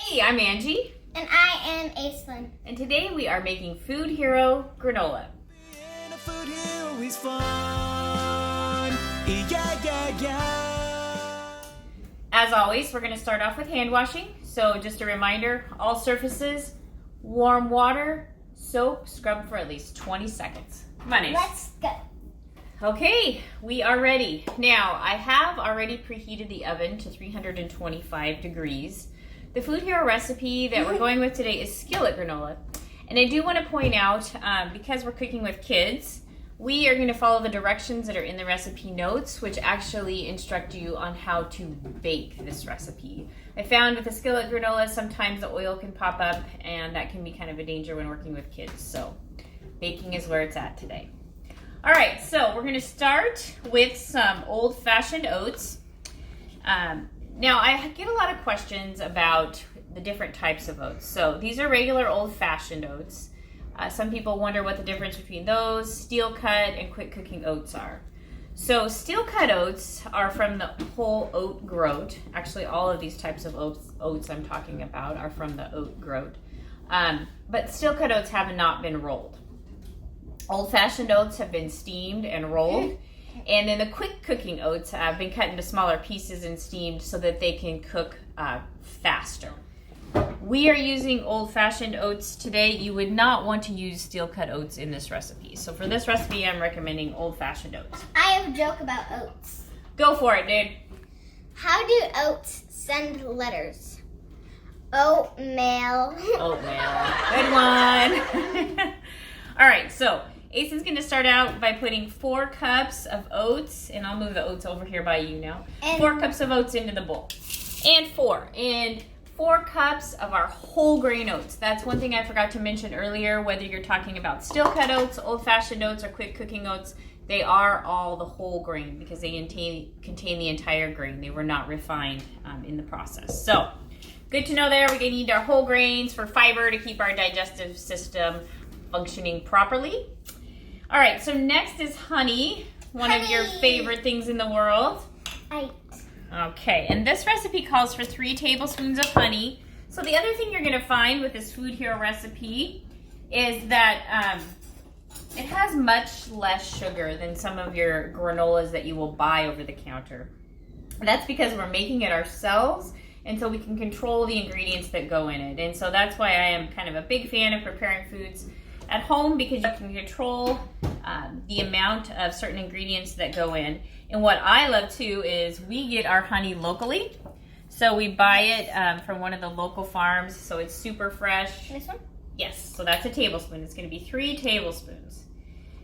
Hey, I'm Angie. And I am Aislinn. And today we are making Food Hero Granola. Being a food hero is fun. Yeah. As always, we're going to start off with hand washing. So just a reminder, all surfaces, warm water, soap, scrub for at least 20 seconds. Come on, Ace. Let's go. Okay, we are ready. Now, I have already preheated the oven to 325 degrees. The Food Hero recipe that we're going with today is Skillet Granola. And I do want to point out, because we're cooking with kids, we are going to follow the directions that are in the recipe notes, which actually instruct you on how to bake this recipe. I found with the Skillet Granola, sometimes the oil can pop up, and that can be kind of a danger when working with kids. So baking is where it's at today. All right, so we're going to start with some old-fashioned oats. Now, I get a lot of questions about the different types of oats. So these are regular old-fashioned oats. Some people wonder what the difference between those, steel-cut, and quick-cooking oats are. So steel-cut oats are from the whole oat groat. Actually, all of these types of oats I'm talking about are from the oat groat. But steel-cut oats have not been rolled. Old-fashioned oats have been steamed and rolled. And then the quick cooking oats have been cut into smaller pieces and steamed so that they can cook faster. We are using old-fashioned oats today. You would not want to use steel-cut oats in this recipe. So for this recipe, I'm recommending old-fashioned oats. I have a joke about oats. Go for it, dude. How do oats send letters? Oatmeal. Oatmeal. Good one. All right, so Aislinn's going to start out by putting 4 cups of oats, and I'll move the oats over here by you now. And 4 cups of oats into the bowl. And 4 cups of our whole grain oats. That's one thing I forgot to mention earlier, whether you're talking about steel-cut oats, old-fashioned oats, or quick cooking oats, they are all the whole grain because they contain the entire grain. They were not refined in the process. So, good to know there. We're going to need our whole grains for fiber to keep our digestive system functioning properly. All right, so next is honey, one of your favorite things in the world. Okay, and this recipe calls for 3 tablespoons of honey. So the other thing you're going to find with this Food Hero recipe is that it has much less sugar than some of your granolas that you will buy over the counter. That's because we're making it ourselves, and so we can control the ingredients that go in it. And so that's why I am kind of a big fan of preparing foods at home, because you can control the amount of certain ingredients that go in. And what I love too is we get our honey locally. So we buy it from one of the local farms, so it's super fresh. This one? Yes, so that's a tablespoon. It's going to be 3 tablespoons.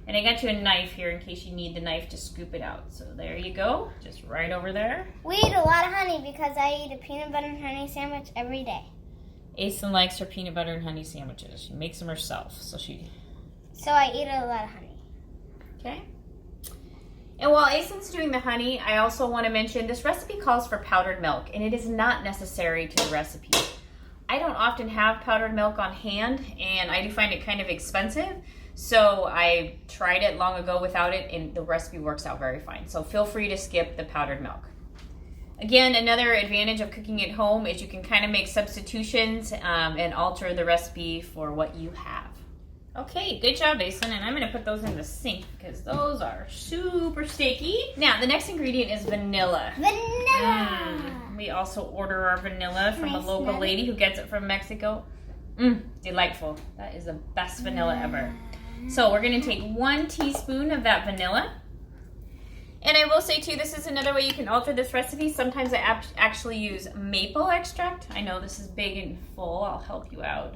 And I got you a knife here in case you need the knife to scoop it out. So there you go, just right over there. We eat a lot of honey because I eat a peanut butter and honey sandwich every day. Aislinn likes her peanut butter and honey sandwiches. She makes them herself, so I eat a lot of honey. Okay. And while Aislinn's doing the honey, I also want to mention this recipe calls for powdered milk, and it is not necessary to the recipe. I don't often have powdered milk on hand, and I do find it kind of expensive, so I tried it long ago without it, and the recipe works out very fine. So feel free to skip the powdered milk. Again, another advantage of cooking at home is you can kind of make substitutions and alter the recipe for what you have. Okay, good job, Aislinn, and I'm going to put those in the sink because those are super sticky. Now, the next ingredient is vanilla. Vanilla! We also order our vanilla from a local Vanilla. lady who gets it from Mexico. Delightful. That is the best vanilla ever. So we're going to take 1 teaspoon of that vanilla. And I will say, too, this is another way you can alter this recipe. Sometimes I actually use maple extract. I know this is big and full. I'll help you out.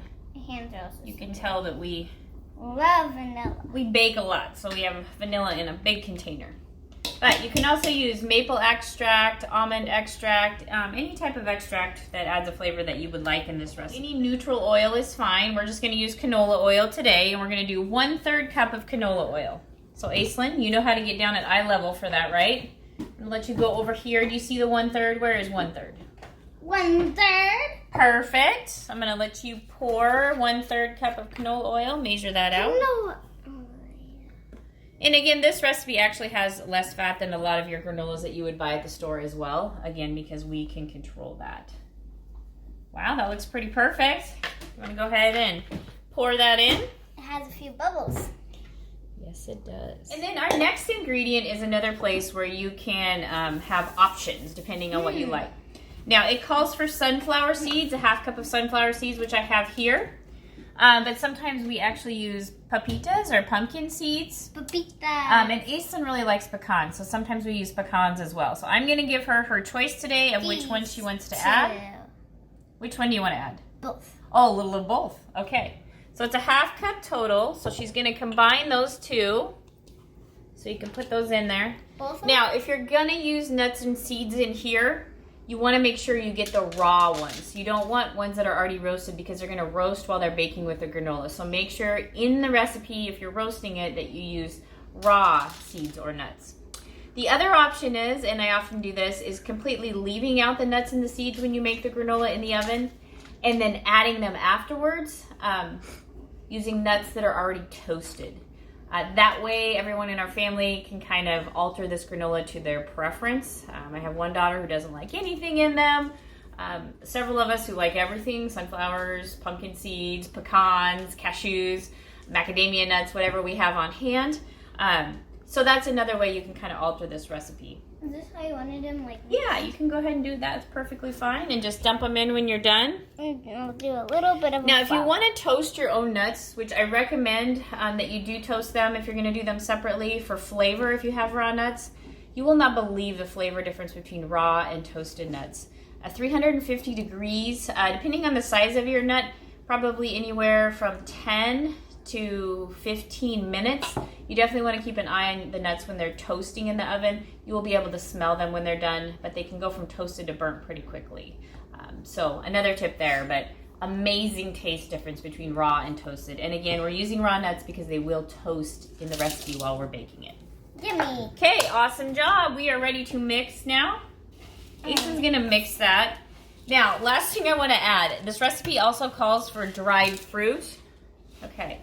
You can tell that we love vanilla. We bake a lot, so we have vanilla in a big container. But you can also use maple extract, almond extract, any type of extract that adds a flavor that you would like in this recipe. Any neutral oil is fine. We're just going to use canola oil today, and we're going to do 1/3 cup of canola oil. So Aislinn, you know how to get down at eye level for that, right? I'm going to let you go over here. Do you see the 1/3? Where is 1/3? 1/3. Perfect. I'm going to let you pour 1/3 cup of canola oil. Measure that out. Canola. And again, this recipe actually has less fat than a lot of your granolas that you would buy at the store as well. Again, because we can control that. Wow, that looks pretty perfect. You want to go ahead and pour that in? It has a few bubbles. Yes, it does. And then our next ingredient is another place where you can have options depending on what you like. Now, it calls for sunflower seeds, a half cup of sunflower seeds, which I have here. But sometimes we actually use papitas or pumpkin seeds. Papitas. And Aislinn really likes pecans, so sometimes we use pecans as well. So I'm going to give her choice today of which one she wants to add. Which one do you want to add? Both. Oh, a little of both. Okay. So it's a half cup total. So she's going to combine those two. So you can put those in there. Both. Now, if you're going to use nuts and seeds in here, you want to make sure you get the raw ones. You don't want ones that are already roasted because they're going to roast while they're baking with the granola. So make sure in the recipe, if you're roasting it, that you use raw seeds or nuts. The other option is, and I often do this, is completely leaving out the nuts and the seeds when you make the granola in the oven and then adding them afterwards using nuts that are already toasted. That way, everyone in our family can kind of alter this granola to their preference. I have one daughter who doesn't like anything in them. Several of us who like everything, sunflowers, pumpkin seeds, pecans, cashews, macadamia nuts, whatever we have on hand. So that's another way you can kind of alter this recipe. Is this how you wanted them? Like Yeah, you can go ahead and do that. It's perfectly fine. And just dump them in when you're done. I'll do a little bit of Now, if you want to toast your own nuts, which I recommend that you do toast them if you're going to do them separately for flavor if you have raw nuts, you will not believe the flavor difference between raw and toasted nuts. At 350 degrees, depending on the size of your nut, probably anywhere from 10 to 15 minutes. You definitely want to keep an eye on the nuts when they're toasting in the oven. You will be able to smell them when they're done, but they can go from toasted to burnt pretty quickly. So another tip there, but amazing taste difference between raw and toasted. And again, we're using raw nuts because they will toast in the recipe while we're baking it. Yummy. Okay, awesome job. We are ready to mix now. Aislinn's gonna mix that. Now, last thing I want to add, this recipe also calls for dried fruit. Okay,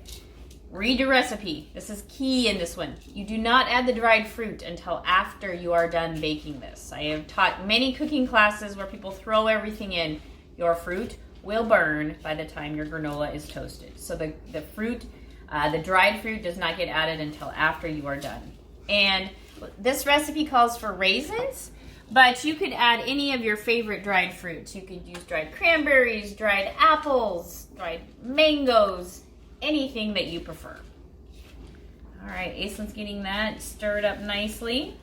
read your recipe. This is key in this one. You do not add the dried fruit until after you are done baking this. I have taught many cooking classes where people throw everything in. Your fruit will burn by the time your granola is toasted. So the dried fruit does not get added until after you are done. And this recipe calls for raisins, but you could add any of your favorite dried fruits. You could use dried cranberries, dried apples, dried mangoes, anything that you prefer. All right, Aislinn's getting that stirred up nicely.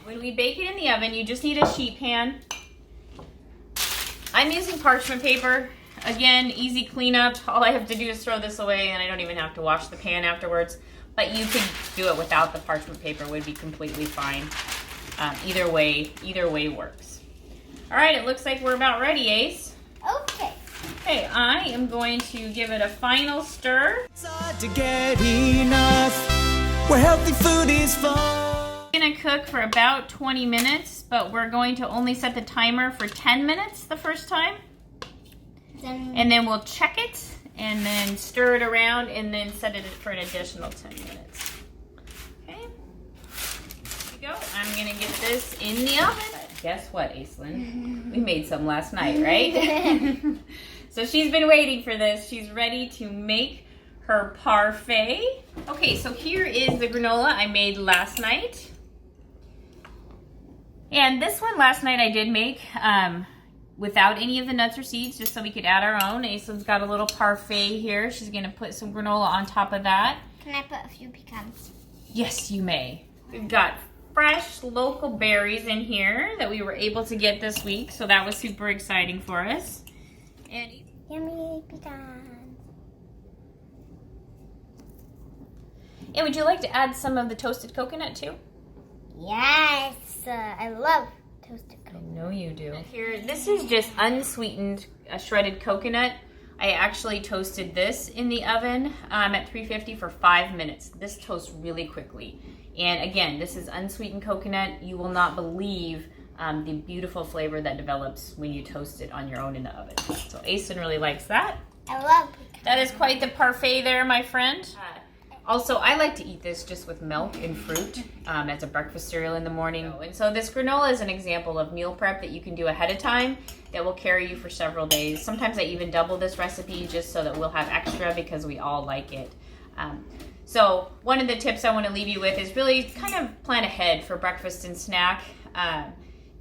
When we bake it in the oven, you just need a sheet pan. I'm using parchment paper. Again, easy cleanup. All I have to do is throw this away and I don't even have to wash the pan afterwards. But you could do it without the parchment paper, would be completely fine. Either way works. All right, it looks like we're about ready, Ace. Okay. Okay, I am going to give it a final stir. It's hard to get enough where healthy food is fun. It's gonna cook for about 20 minutes, but we're going to only set the timer for 10 minutes the first time. And then we'll check it and then stir it around and then set it for an additional 10 minutes. Okay, here we go. I'm gonna get this in the oven. Guess what, Aislinn? We made some last night, right? So she's been waiting for this. She's ready to make her parfait. Okay, so here is the granola I made last night. And this one last night I did make without any of the nuts or seeds, just so we could add our own. Aislinn's got a little parfait here. She's gonna put some granola on top of that. Can I put a few pecans? Yes, you may. We've got fresh local berries in here that we were able to get this week, so that was super exciting for us. And Yummy pecans. and would you like to add some of the toasted coconut too? Yes, I love toasted I coconut. know you do. Here, this is just unsweetened shredded coconut. I actually toasted this in the oven at 350 for 5 minutes. This toasts really quickly. And again, this is unsweetened coconut. You will not believe the beautiful flavor that develops when you toast it on your own in the oven. So Aislinn really likes that. I love pecans. That is quite the parfait there, my friend. Also, I like to eat this just with milk and fruit as a breakfast cereal in the morning. And so this granola is an example of meal prep that you can do ahead of time that will carry you for several days. Sometimes I even double this recipe just so that we'll have extra because we all like it. So one of the tips I want to leave you with is really kind of plan ahead for breakfast and snack.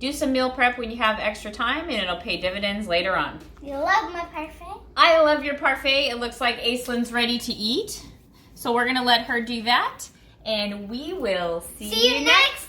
Do some meal prep when you have extra time and it'll pay dividends later on. You love my parfait? I love your parfait. It looks like Aislyn's ready to eat. So we're going to let her do that, and we will see you next